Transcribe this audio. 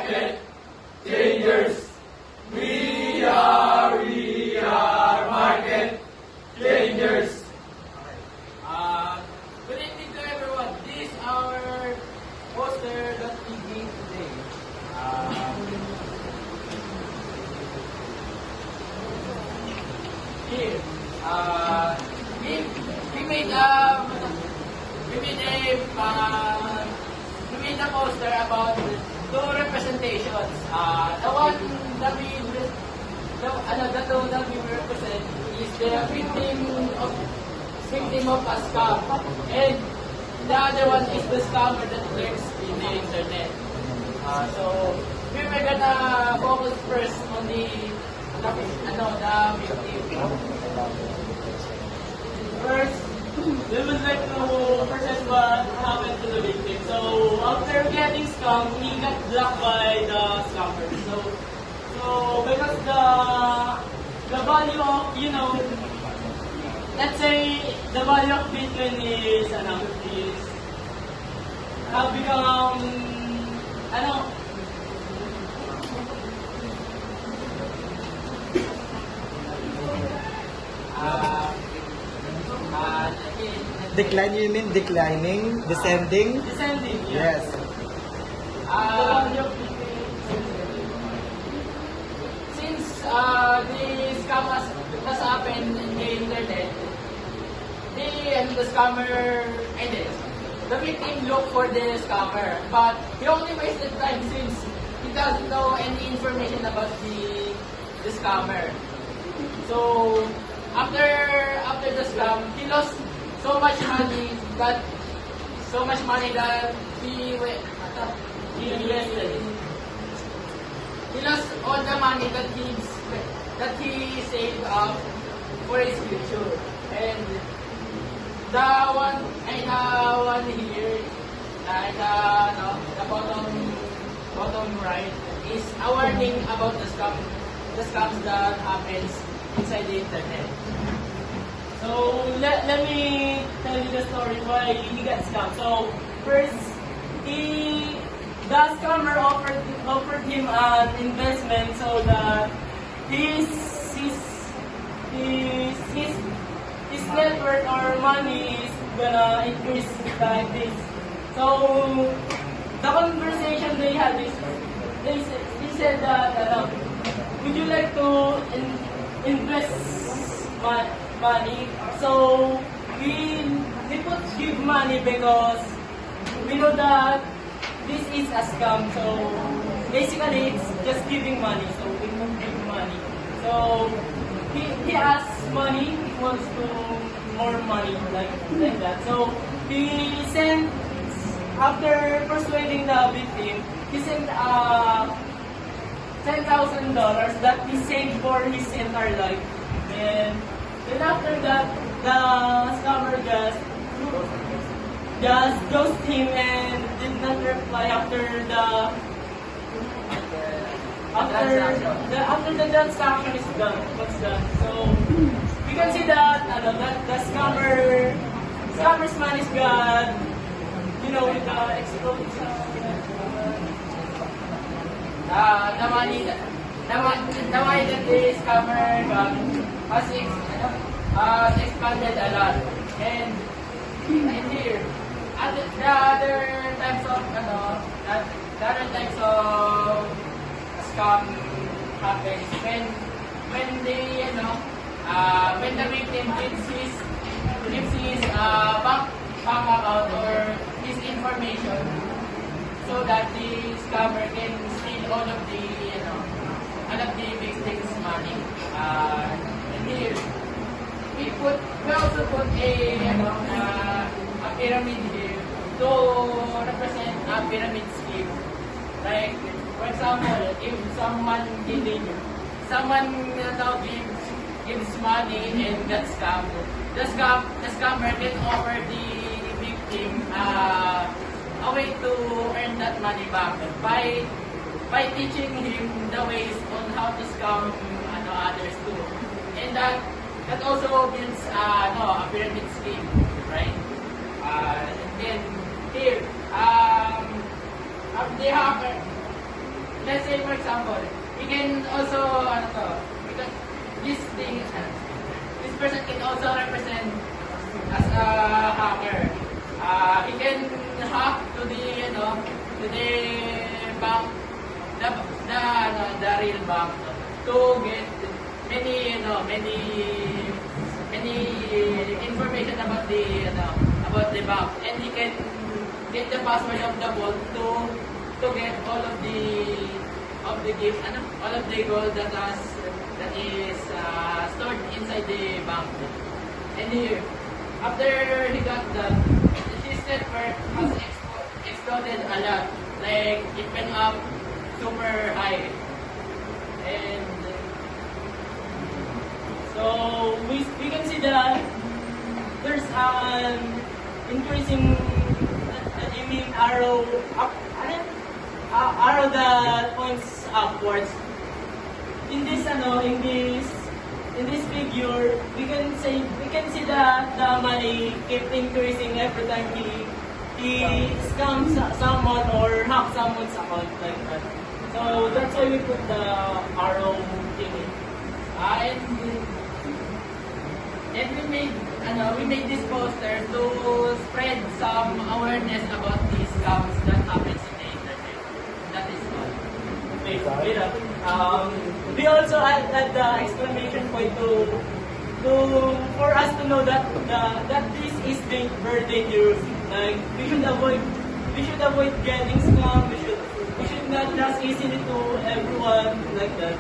market changers. We are market changers. Good evening to everyone. This is our poster.tv today. Here, we made a poster about two representations. The one that we represent is the victim of a scam, and the other one is the scammer that lurks in the internet. So we were gonna focus first on the victim. First, we would like to present what happened to the victim. So after getting scammed, he got blocked by the scammer. So because the value of, let's say the value of Bitcoin is have become Decline, you mean declining, descending? descending. Yes. Since the scam has happened in the internet, the scammer ended. The victim looked for the scammer, but he only wasted time since he doesn't know any information about the scammer. So after the scam, he lost so much money that he invested. He lost all the money that he saved up for his future. And the one here, the bottom right, is a warning about the scams that happens inside the internet. So let me tell you the story why he got scammed. So first, the scammer offered him an investment so that his net worth or money is gonna increase like this. So the conversation they had is he said that would you like to invest money? So we give money because we know that this is a scam. So basically it's just giving money. So we won't give money. So he asks money equals to more money like that. So he sent, after persuading the victim, he sent $10,000 that he saved for his entire life. And then after that, the scammer just ghosted him and did not reply after the transaction is done. What's done? So we can see that the scammer's man is gone. With the explodes. The money that the scammer got has expanded a lot. And here, the other types of scam happens when the victim gives his bank account or his information so that the scammer can steal all of the victim's money. And here we also put a pyramid here to represent a pyramid scheme. Like, for example, if someone gives money and gets scammed, the scammer can offer the victim a way to earn that money back by teaching him the ways on how to scam others too. And that also builds a pyramid scheme, right? And then here, the hacker let's say for example, we can also, because this person can also represent as a hacker. He can hack to the, to the bank, the real bank, to get many information about the bank, and he can get the password of the vault to get all of the gifts, all of the gold that is stored inside the bank. And here, after he got that, his net worth has exploded a lot. Like it went up super high, and so we can see that there's an increasing, arrow up, arrow that points upwards. In this figure, we can see that the money keep increasing every time he scams someone or hacks someone's account like that. So that's why we put the arrow thingy. And we made this poster to spread some awareness about these scams that happens in the internet. That is all. We also add the exclamation point for us to know that this is very dangerous. Like we should avoid getting scammed. We should not just easily to everyone like that.